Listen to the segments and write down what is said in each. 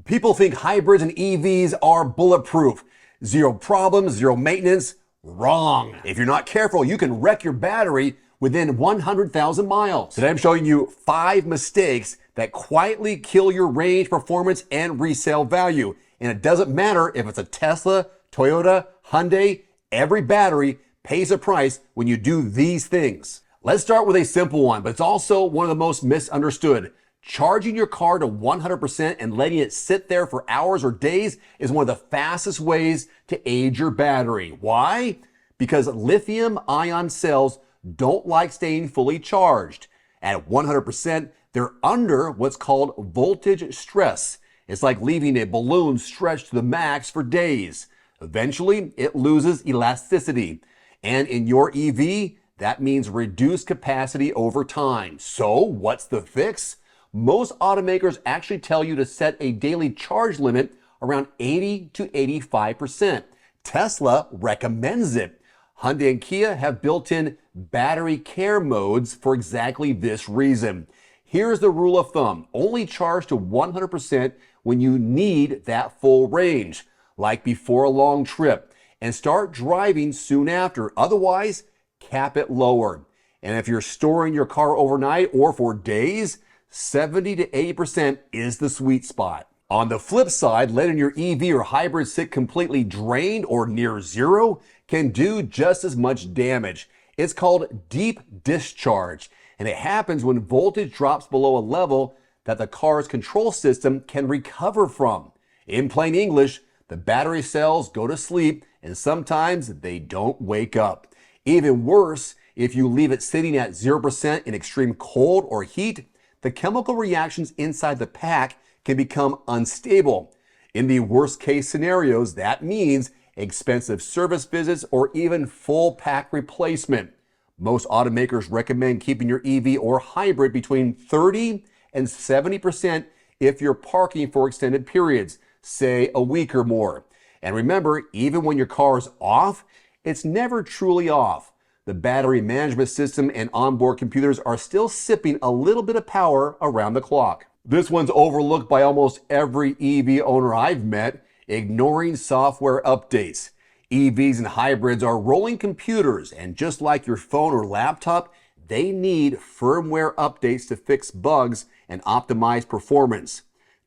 People think hybrids and EVs are bulletproof. Zero problems, zero maintenance. Wrong. If you're not careful, you can wreck your battery within 100,000 miles. Today I'm showing you 5 mistakes that quietly kill your range, performance, and resale value. And it doesn't matter if it's a Tesla, Toyota, Hyundai, every battery pays a price when you do these things. Let's start with a simple one, but it's also one of the most misunderstood. Charging your car to 100% and letting it sit there for hours or days is one of the fastest ways to age your battery. Why? Because lithium-ion cells don't like staying fully charged. At 100%, they're under what's called voltage stress. It's like leaving a balloon stretched to the max for days. Eventually, it loses elasticity. And in your EV, that means reduced capacity over time. So what's the fix? Most automakers actually tell you to set a daily charge limit around 80 to 85%. Tesla recommends it. Hyundai and Kia have built-in battery care modes for exactly this reason. Here's the rule of thumb. Only charge to 100% when you need that full range, like before a long trip, and start driving soon after. Otherwise, cap it lower. And if you're storing your car overnight or for days, 70 to 80% is the sweet spot. On the flip side, letting your EV or hybrid sit completely drained or near zero can do just as much damage. It's called deep discharge, and it happens when voltage drops below a level that the car's control system can recover from. In plain English, the battery cells go to sleep and sometimes they don't wake up. Even worse, if you leave it sitting at 0% in extreme cold or heat, the chemical reactions inside the pack can become unstable. In the worst case scenarios, that means expensive service visits or even full pack replacement. Most automakers recommend keeping your EV or hybrid between 30 and 70% if you're parking for extended periods, say a week or more. And remember, even when your car is off, it's never truly off. The battery management system and onboard computers are still sipping a little bit of power around the clock. This one's overlooked by almost every EV owner I've met, ignoring software updates. EVs and hybrids are rolling computers, and just like your phone or laptop, they need firmware updates to fix bugs and optimize performance.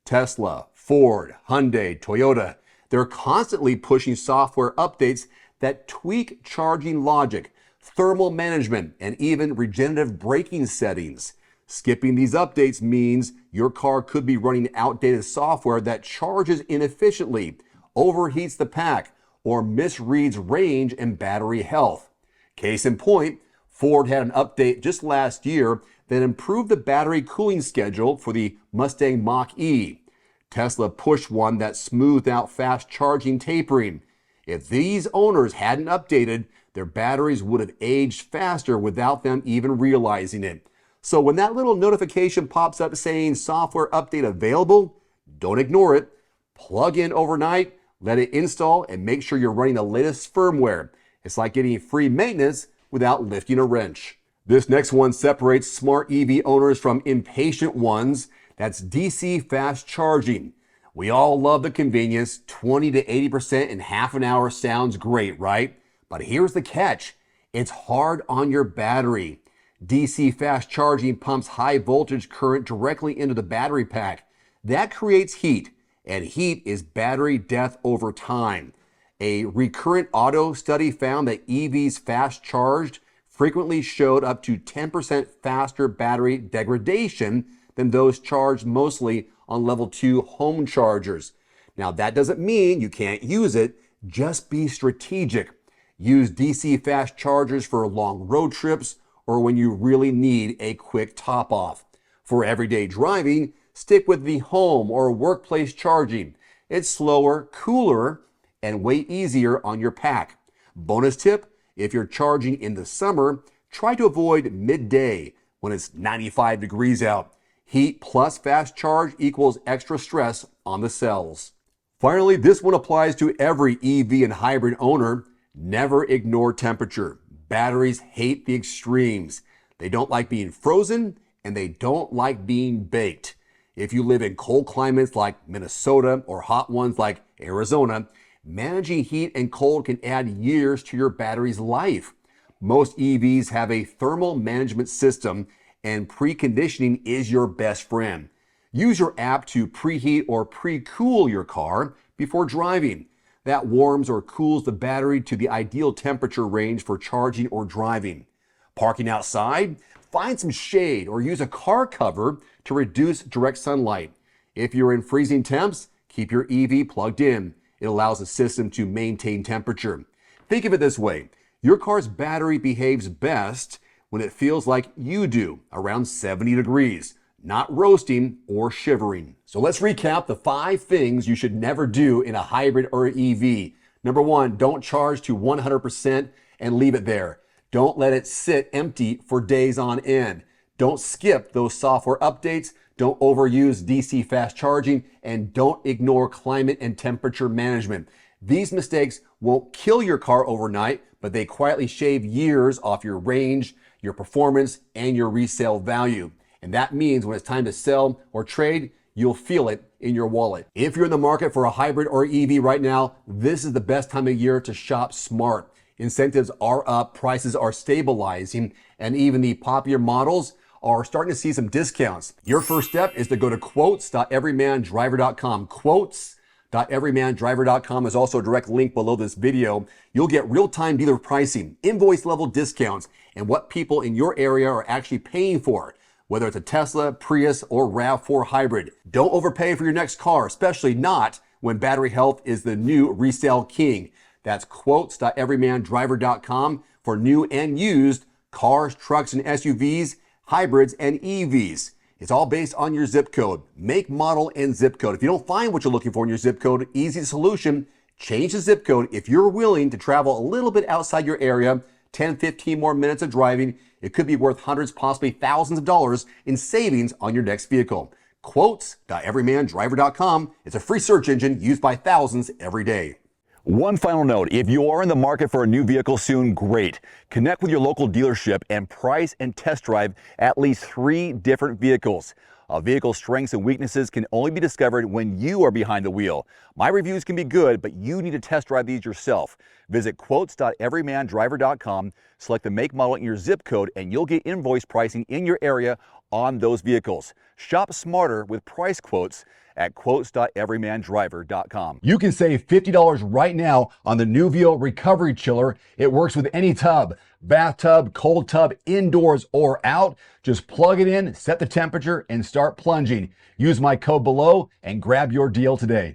Tesla, Ford, Hyundai, Toyota, they're constantly pushing software updates that tweak charging logic, thermal management, and even regenerative braking settings. Skipping these updates means your car could be running outdated software that charges inefficiently, overheats the pack, or misreads range and battery health. Case in point, Ford had an update just last year that improved the battery cooling schedule for the Mustang Mach-E. Tesla pushed one that smoothed out fast charging tapering. If these owners hadn't updated, their batteries would have aged faster without them even realizing it. So when that little notification pops up saying software update available, don't ignore it. Plug in overnight, let it install, and make sure you're running the latest firmware. It's like getting free maintenance without lifting a wrench. This next one separates smart EV owners from impatient ones. That's DC fast charging. We all love the convenience. 20 to 80% in half an hour sounds great, right? But here's the catch. It's hard on your battery. DC fast charging pumps high voltage current directly into the battery pack. That creates heat, and heat is battery death over time. A recurrent auto study found that EVs fast charged frequently showed up to 10% faster battery degradation than those charged mostly on level 2 home chargers. Now that doesn't mean you can't use it, just be strategic. Use DC fast chargers for long road trips or when you really need a quick top off. For everyday driving, stick with the home or workplace charging. It's slower, cooler, and way easier on your pack. Bonus tip, if you're charging in the summer, try to avoid midday when it's 95 degrees out. Heat plus fast charge equals extra stress on the cells. Finally, this one applies to every EV and hybrid owner. Never ignore temperature. Batteries hate the extremes. They don't like being frozen and they don't like being baked. If you live in cold climates like Minnesota or hot ones like Arizona, managing heat and cold can add years to your battery's life. Most EVs have a thermal management system, and preconditioning is your best friend. Use your app to preheat or pre-cool your car before driving. That warms or cools the battery to the ideal temperature range for charging or driving. Parking outside? Find some shade or use a car cover to reduce direct sunlight. If you're in freezing temps, keep your EV plugged in. It allows the system to maintain temperature. Think of it this way. Your car's battery behaves best when it feels like you do, around 70 degrees, not roasting or shivering. So let's recap the 5 things you should never do in a hybrid or EV. Number 1, don't charge to 100% and leave it there. Don't let it sit empty for days on end. Don't skip those software updates. Don't overuse DC fast charging, and don't ignore climate and temperature management. These mistakes won't kill your car overnight, but they quietly shave years off your range, your performance, and your resale value. And that means when it's time to sell or trade, you'll feel it in your wallet. If you're in the market for a hybrid or EV right now, this is the best time of year to shop smart. Incentives are up, prices are stabilizing, and even the popular models are starting to see some discounts. Your first step is to go to quotes.everymandriver.com. Quotes.everymandriver.com is also a direct link below this video. You'll get real-time dealer pricing, invoice level discounts, and what people in your area are actually paying for, whether it's a Tesla, Prius, or RAV4 hybrid. Don't overpay for your next car, especially not when battery health is the new resale king. That's quotes.everymandriver.com for new and used cars, trucks, and SUVs, hybrids, and EVs. It's all based on your zip code, make, model, and zip code. If you don't find what you're looking for in your zip code, easy solution, change the zip code. If you're willing to travel a little bit outside your area, 10, 15 more minutes of driving, it could be worth hundreds, possibly thousands of dollars in savings on your next vehicle. Quotes.everymandriver.com. It's a free search engine used by thousands every day. One final note, if you are in the market for a new vehicle soon, great. Connect with your local dealership and price and test drive at least 3 different vehicles. A vehicle's strengths and weaknesses can only be discovered when you are behind the wheel. My reviews can be good, but you need to test drive these yourself. Visit quotes.everymandriver.com, select the make, model, and your zip code, and you'll get invoice pricing in your area on those vehicles. Shop smarter with price quotes at quotes.everymandriver.com. You can save $50 right now on the Nuvio Recovery Chiller. It works with any tub, bathtub, cold tub, indoors or out. Just plug it in, set the temperature, and start plunging. Use my code below and grab your deal today.